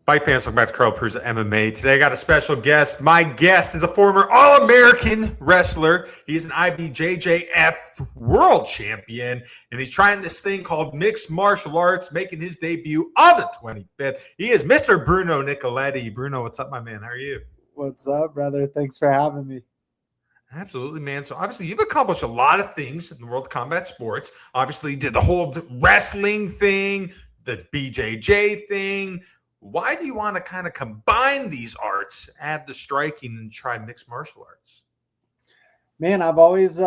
Fight fans, welcome back to Carl Cruz MMA. Today I got a special guest. My guest is a former All-American wrestler. He's an IBJJF world champion, and he's trying this thing called mixed martial arts, making his debut on the 25th. He is Mr. Bruno Nicoletti. Bruno, what's up, my man? How are you? What's up, brother? Thanks for having me. Absolutely, man. So obviously you've accomplished a lot of things in the world of combat sports. Obviously you did the whole wrestling thing, the BJJ thing. Why do you want to kind of combine these arts, add the striking, and try mixed martial arts? Man, I've always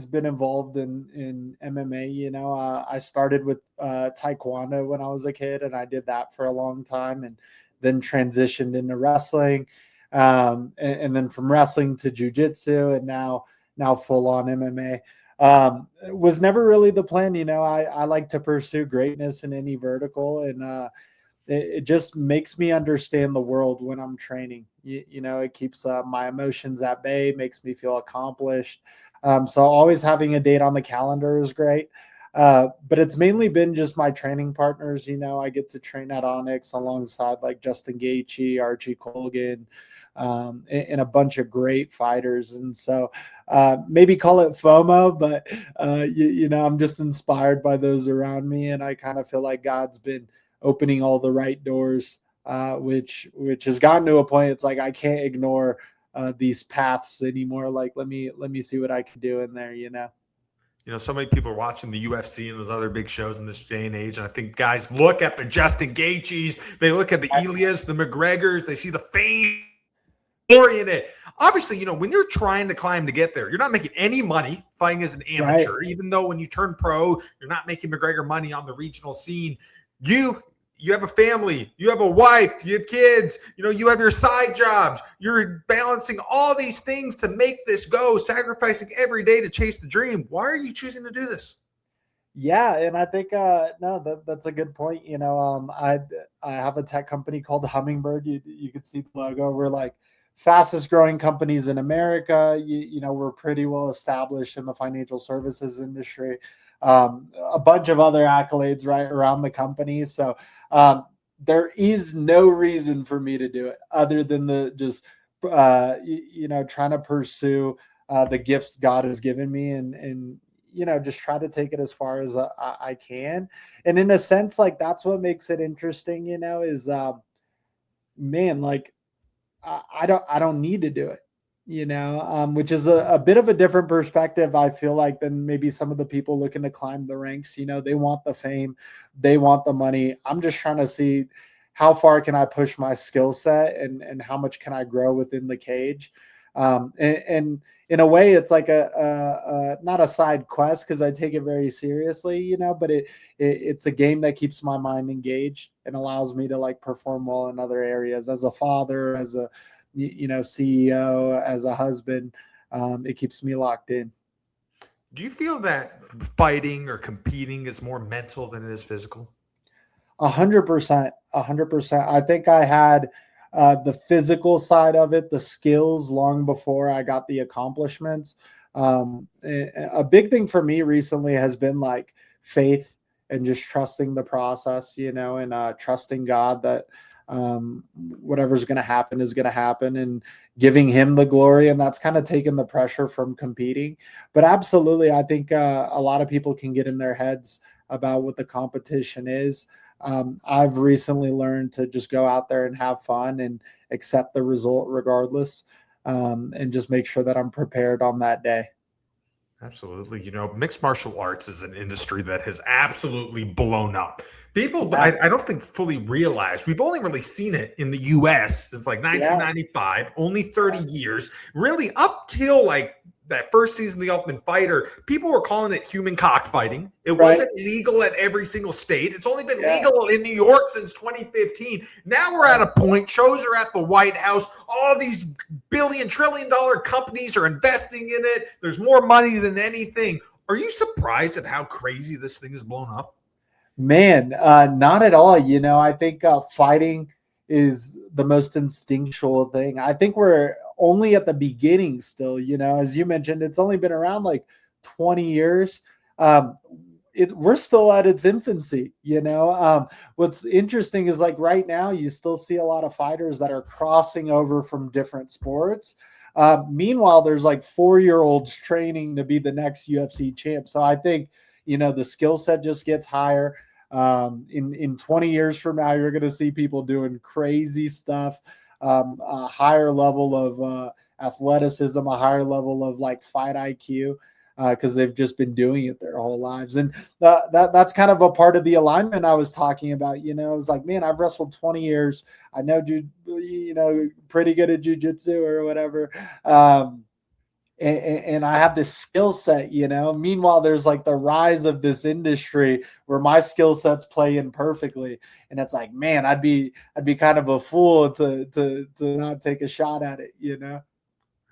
been involved in MMA. You know, I started with Taekwondo when I was a kid, and I did that for a long time, and then transitioned into wrestling, and then from wrestling to jiu-jitsu, and now full on MMA. It was never really the plan. You know, I like to pursue greatness in any vertical, and it just makes me understand the world when I'm training. You know, it keeps my emotions at bay, makes me feel accomplished. So always having a date on the calendar is great. But it's mainly been just my training partners. You know, I get to train at Onyx alongside like Justin Gaethje, Archie Colgan, and a bunch of great fighters. And so maybe call it FOMO, but, you know, I'm just inspired by those around me. And I kind of feel like God's been opening all the right doors, which has gotten to a point. It's like I can't ignore these paths anymore. Like let me see what I can do in there. You know, so many people are watching the UFC and those other big shows in this day and age, and I think guys look at the Justin Gaethjes, they look at the Elias, the McGregors, they see the fame in it. Obviously, when you're trying to climb to get there, you're not making any money fighting as an amateur. Right. Even though when you turn pro, you're not making McGregor money on the regional scene. You have a family, you have a wife, you have kids, you have your side jobs. You're balancing all these things to make this go, sacrificing every day to chase the dream. Why are you choosing to do this? Yeah, and I think that's a good point. I have a tech company called Hummingbird. You could see the logo. We're like fastest growing companies in America. We're pretty well established in the financial services industry. A bunch of other accolades right around the company. So there is no reason for me to do it other than trying to pursue the gifts God has given me and just try to take it as far as I can. And in a sense, like that's what makes it interesting, is man, like I don't need to do it. Which is a bit of a different perspective, I feel like, than maybe some of the people looking to climb the ranks. They want the fame, they want the money. I'm just trying to see how far can I push my skill set and how much can I grow within the cage. And in a way, it's like a not a side quest because I take it very seriously, but it's a game that keeps my mind engaged and allows me to like perform well in other areas as a father, as a CEO, as a husband. It keeps me locked in. Do you feel that fighting or competing is more mental than it is physical? 100%. I think I had the physical side of it, the skills, long before I got the accomplishments. A big thing for me recently has been like faith and just trusting the process, and trusting God that whatever's going to happen is going to happen and giving him the glory. And that's kind of taken the pressure from competing. But absolutely, I think a lot of people can get in their heads about what the competition is. I've recently learned to just go out there and have fun and accept the result regardless, and just make sure that I'm prepared on that day. Absolutely. Mixed martial arts is an industry that has absolutely blown up. People, I don't think fully realize, we've only really seen it in the U.S. since like 1995, only 30 years, really up till like that first season of The Ultimate Fighter. People were calling it human cockfighting. It wasn't legal at every single state. It's only been legal in New York since 2015. Now we're at a point, shows are at the White House. All these trillion-dollar companies are investing in it. There's more money than anything. Are you surprised at how crazy this thing has blown up? Man, not at all. I think fighting is the most instinctual thing. I think we're only at the beginning still, as you mentioned, it's only been around like 20 years. we're still at its infancy, what's interesting is like right now you still see a lot of fighters that are crossing over from different sports. Meanwhile, there's like 4-year-olds training to be the next UFC champ. So I think, the skill set just gets higher. In 20 years from now, you're going to see people doing crazy stuff, a higher level of athleticism, a higher level of like fight IQ, because they've just been doing it their whole lives. And that's kind of a part of the alignment I was talking about. It was like, man, I've wrestled 20 years. I know, pretty good at jiu-jitsu or whatever. And I have this skill set, Meanwhile, there's like the rise of this industry where my skill sets play in perfectly, and it's like, man, I'd be kind of a fool to not take a shot at it,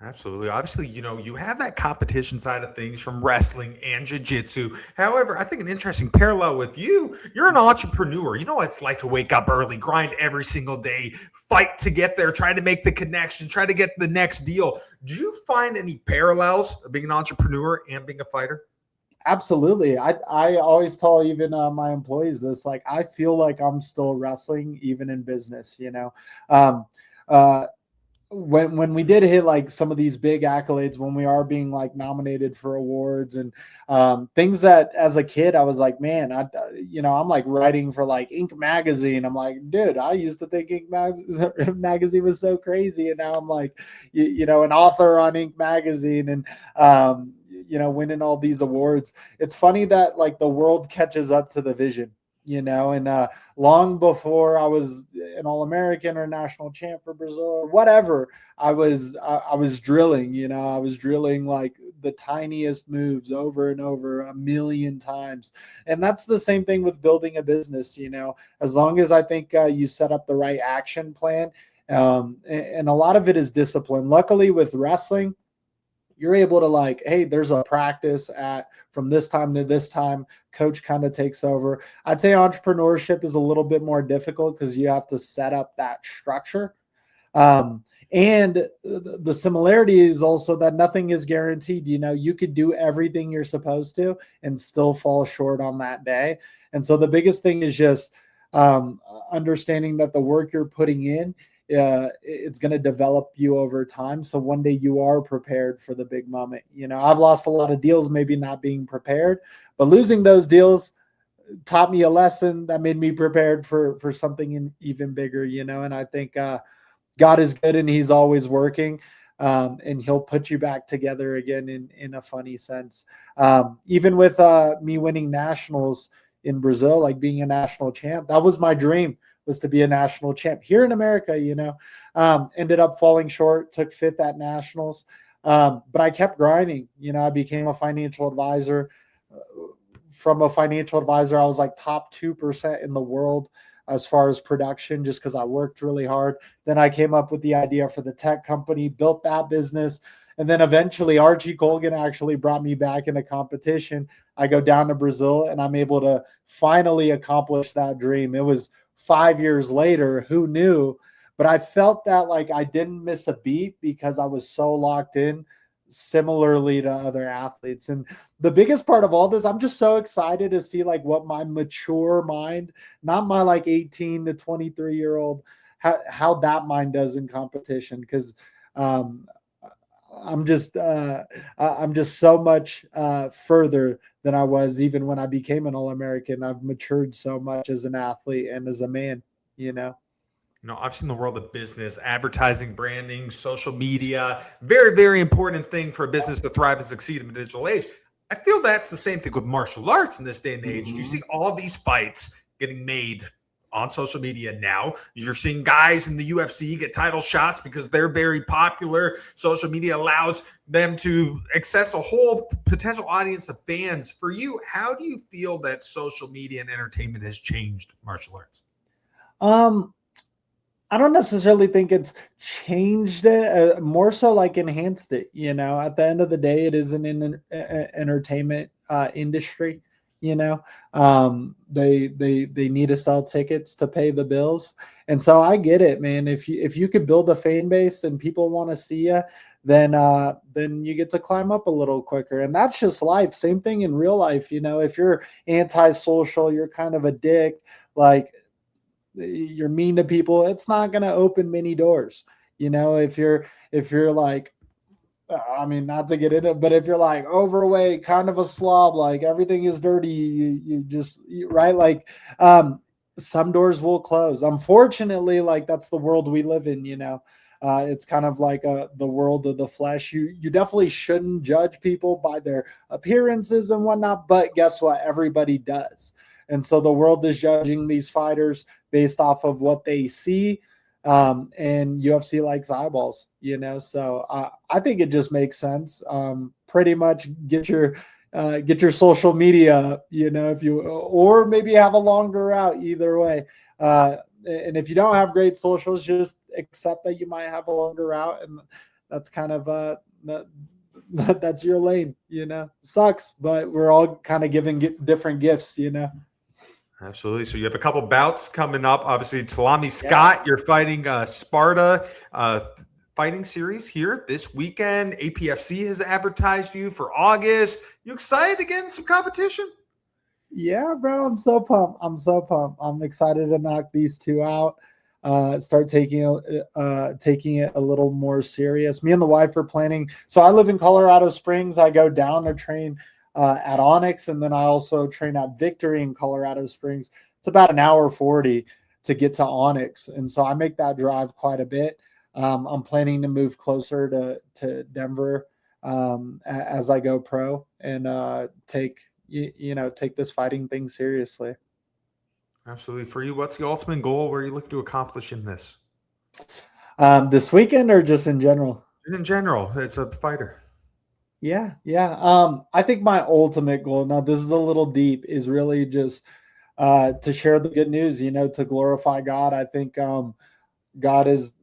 Absolutely. Obviously, you have that competition side of things from wrestling and jiu-jitsu. However, I think an interesting parallel with you're an entrepreneur. You know what it's like to wake up early, grind every single day, fight to get there, try to make the connection, try to get the next deal. Do you find any parallels of being an entrepreneur and being a fighter? Absolutely. I always tell even my employees this, like, I feel like I'm still wrestling even in business, when we did hit like some of these big accolades, when we are being like nominated for awards and things that as a kid I was like, man, I'm like writing for like Inc. magazine. I'm like, dude, I used to think Inc. magazine was so crazy, and now I'm like, an author on Inc. magazine, and winning all these awards. It's funny that like the world catches up to the vision. And long before I was an All-American or national champ for Brazil or whatever, I was drilling, I was drilling like the tiniest moves over and over 1,000,000 times. And that's the same thing with building a business, as long as I think you set up the right action plan. And a lot of it is discipline. Luckily with wrestling, you're able to like, hey, there's a practice from this time to this time. Coach kind of takes over. I'd say entrepreneurship is a little bit more difficult because you have to set up that structure. And the similarity is also that nothing is guaranteed. You could do everything you're supposed to and still fall short on that day. And so the biggest thing is just understanding that the work you're putting in, it's going to develop you over time. So one day you are prepared for the big moment. I've lost a lot of deals, maybe not being prepared, but losing those deals taught me a lesson that made me prepared for something even bigger, and I think God is good and he's always working. And he'll put you back together again in a funny sense. Even with me winning nationals in Brazil, like being a national champ, that was my dream, was to be a national champ here in America, ended up falling short, took 5th at nationals. But I kept grinding, I became a financial advisor. From a financial advisor, I was like top 2% in the world as far as production, just because I worked really hard. Then I came up with the idea for the tech company, built that business. And then eventually Archie Colgan actually brought me back into competition. I go down to Brazil and I'm able to finally accomplish that dream. It was 5 years later, who knew? But I felt that like I didn't miss a beat because I was so locked in, similarly to other athletes. And the biggest part of all this, I'm just so excited to see like what my mature mind, not my like 18 to 23-year-old, how that mind does in competition. Because I'm just so much further than I was even when I became an All-American. I've matured so much as an athlete and as a man, I've seen the world of business, advertising, branding, social media, very, very important thing for a business to thrive and succeed in the digital age. I feel that's the same thing with martial arts in this day and age. You see all these fights getting made on social media now. You're seeing guys in the UFC get title shots because they're very popular. Social media allows them to access a whole potential audience of fans. For you, how do you feel that social media and entertainment has changed martial arts? I don't necessarily think it's changed it, more so like enhanced it. At the end of the day, it is an entertainment industry. They need to sell tickets to pay the bills, and so I get it, man. If you could build a fan base and people want to see you, then you get to climb up a little quicker. And that's just life. Same thing in real life. If you're antisocial, you're kind of a dick, like you're mean to people, it's not going to open many doors. If you're like, I mean, not to get into it, but if you're like overweight, kind of a slob, like everything is dirty, you just, right? Like, some doors will close. Unfortunately, like that's the world we live in. It's kind of like the world of the flesh. You definitely shouldn't judge people by their appearances and whatnot, but guess what? Everybody does. And so the world is judging these fighters based off of what they see. And UFC likes eyeballs, so I think it just makes sense. Pretty much get your social media, if you, or maybe have a longer route, either way. And if you don't have great socials, just accept that you might have a longer route. And that's kind of, that's your lane, sucks, but we're all kind of giving different gifts, Absolutely. So you have a couple bouts coming up. Obviously, Talamii Scott, you're fighting Sparta fighting series here this weekend. APFC has advertised you for August. You excited to get in some competition? Yeah, bro. I'm so pumped. I'm excited to knock these two out. Start taking it a little more serious. Me and the wife are planning. So I live in Colorado Springs. I go down to train at Onyx, and then I also train at Victory in Colorado Springs. It's about an hour 40 to get to Onyx, and so I make that drive quite a bit. I'm planning to move closer to Denver as I go pro and take this fighting thing seriously. Absolutely. For you, what's the ultimate goal? Where are you looking to accomplish in this? This weekend or just in general? In general, as a fighter. Yeah. I think my ultimate goal, now this is a little deep, is really just to share the good news, to glorify God. I think God is,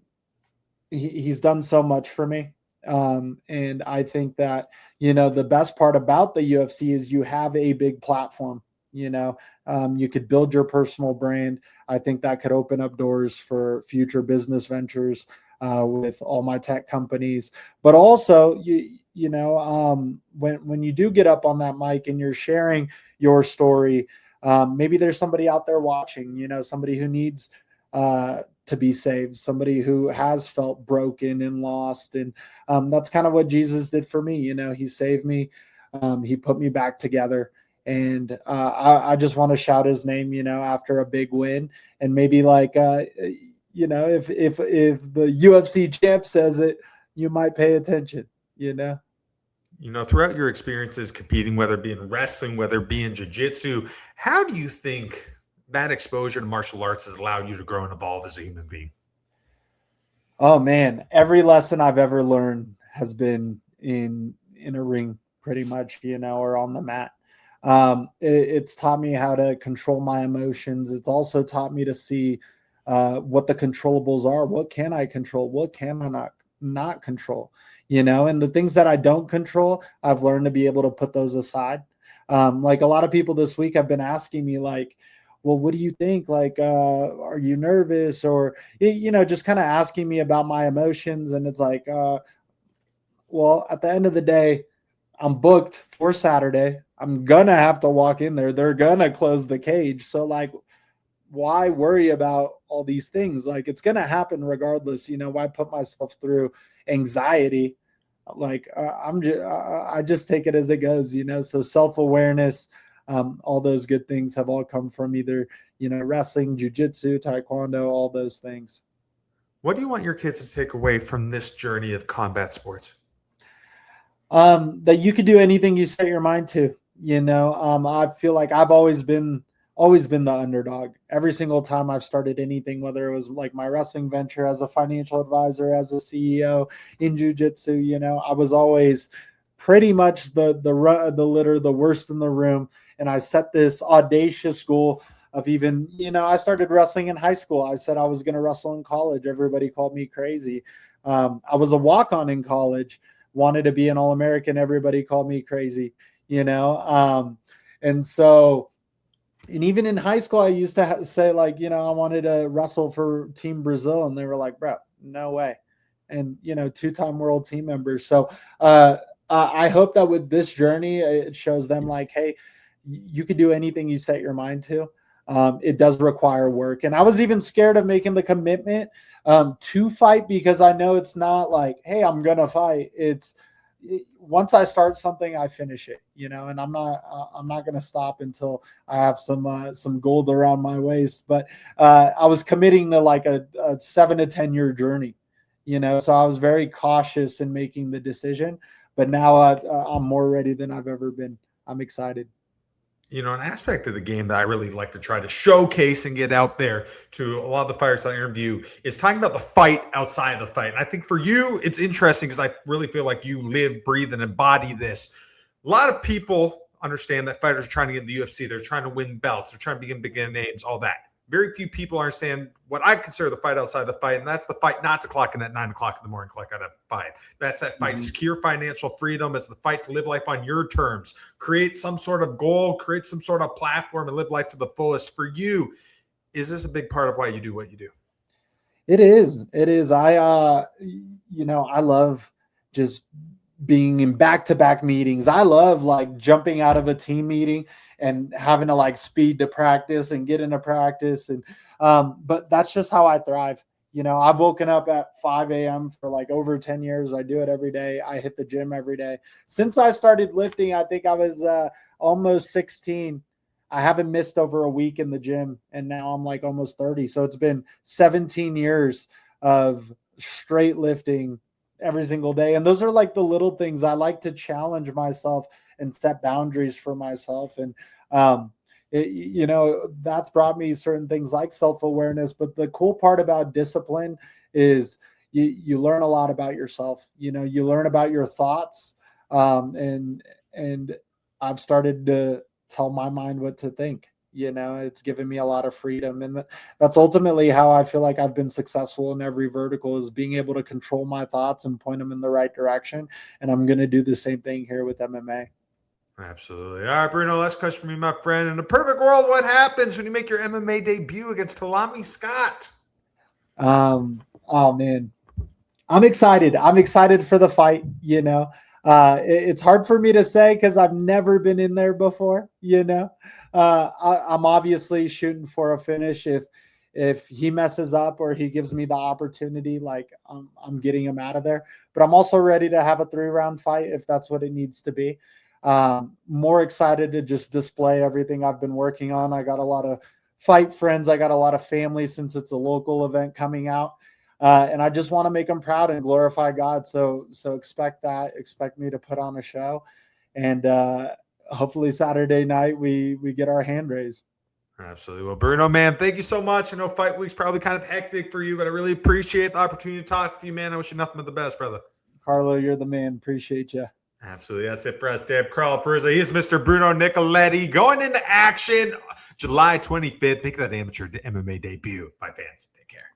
he's done so much for me. And I think that, the best part about the UFC is you have a big platform. You could build your personal brand. I think that could open up doors for future business ventures with all my tech companies. But also, when you do get up on that mic and you're sharing your story, maybe there's somebody out there watching, somebody who needs to be saved, somebody who has felt broken and lost. And that's kind of what Jesus did for me. He saved me. He put me back together. And I just want to shout his name, after a big win. And maybe like, if the UFC champ says it, you might pay attention, Throughout your experiences competing, whether it be in wrestling, whether it be in jiu-jitsu, how do you think that exposure to martial arts has allowed you to grow and evolve as a human being? Oh man, every lesson I've ever learned has been in a ring, pretty much, or on the mat. It's taught me how to control my emotions. It's also taught me to see what the controllables are. What can I control? What can I not control? And the things that I don't control, I've learned to be able to put those aside. Like a lot of people this week have been asking me like, well, what do you think? Like, are you nervous? Or, just kind of asking me about my emotions. And it's like, well, at the end of the day, I'm booked for Saturday. I'm going to have to walk in there. They're going to close the cage. So like, why worry about all these things? Like, it's going to happen regardless. Why put myself through anxiety? Like, I just take it as it goes, so self-awareness, all those good things have all come from either, wrestling, jiu-jitsu, taekwondo, all those things. What do you want your kids to take away from this journey of combat sports? That you could do anything you set your mind to, I feel like I've always been the underdog. Every single time I've started anything, whether it was like my wrestling venture as a financial advisor, as a CEO in jiu-jitsu, I was always pretty much the litter, the worst in the room. And I set this audacious goal of even, I started wrestling in high school. I said I was going to wrestle in college. Everybody called me crazy. I was a walk-on in college, wanted to be an All-American. Everybody called me crazy, and so, and even in high school, I used to say like, I wanted to wrestle for Team Brazil, and they were like, bro, no way. and two-time world team members. So I hope that with this journey, it shows them like, hey, you can do anything you set your mind to. It does require work. And I was even scared of making the commitment to fight, because I know it's not like, hey, I'm going to fight. Once I start something, I finish it, and I'm not going to stop until I have some gold around my waist. But I was committing to like a 7 to 10 year journey, so I was very cautious in making the decision, but now I'm more ready than I've ever been. I'm excited. An aspect of the game that I really like to try to showcase and get out there to a lot of the fighters that I interview is talking about the fight outside of the fight. And I think for you, it's interesting because I really feel like you live, breathe, and embody this. A lot of people understand that fighters are trying to get in the UFC. They're trying to win belts. They're trying to begin big names, all that. Very few people understand what I consider the fight outside the fight, and that's the fight not to clock in at 9 o'clock in the morning, clock out at 5. That's that fight to secure financial freedom. It's the fight to live life on your terms, create some sort of goal, create some sort of platform, and live life to the fullest. For you, is this a big part of why you do what you do? It is. It is. I love just being in back-to-back meetings. I love like jumping out of a team meeting and having to like speed to practice and get into practice. And, but that's just how I thrive. I've woken up at 5 a.m. for like over 10 years. I do it every day. I hit the gym every day. Since I started lifting, I think I was almost 16. I haven't missed over a week in the gym, and now I'm like almost 30. So it's been 17 years of straight lifting every single day. And those are like the little things. I like to challenge myself and set boundaries for myself. And, that's brought me certain things like self-awareness. But the cool part about discipline is you learn a lot about yourself. You learn about your thoughts. And I've started to tell my mind what to think. It's given me a lot of freedom. And that's ultimately how I feel like I've been successful in every vertical, is being able to control my thoughts and point them in the right direction. And I'm going to do the same thing here with MMA. Absolutely. All right, Bruno, last question for me, my friend. In a perfect world, what happens when you make your MMA debut against Talamii Scott? Oh man, I'm excited. I'm excited for the fight. It's hard for me to say because I've never been in there before. I'm obviously shooting for a finish. If he messes up or he gives me the opportunity, like I'm getting him out of there. But I'm also ready to have a 3-round fight if that's what it needs to be. More excited to just display everything I've been working on. I got a lot of fight friends. I got a lot of family since it's a local event coming out. And I just want to make them proud and glorify God. So expect that. Expect me to put on a show. And hopefully Saturday night we get our hand raised. Absolutely. Well, Bruno, man, thank you so much. I know fight week's probably kind of hectic for you, but I really appreciate the opportunity to talk to you, man. I wish you nothing but the best, brother. Carlo, you're the man. Appreciate you. Absolutely. That's it for us, Deb Carl Peruzza. He is Mr. Bruno Nicoletti going into action July 25th. Make that amateur MMA debut. Bye, fans. Take care.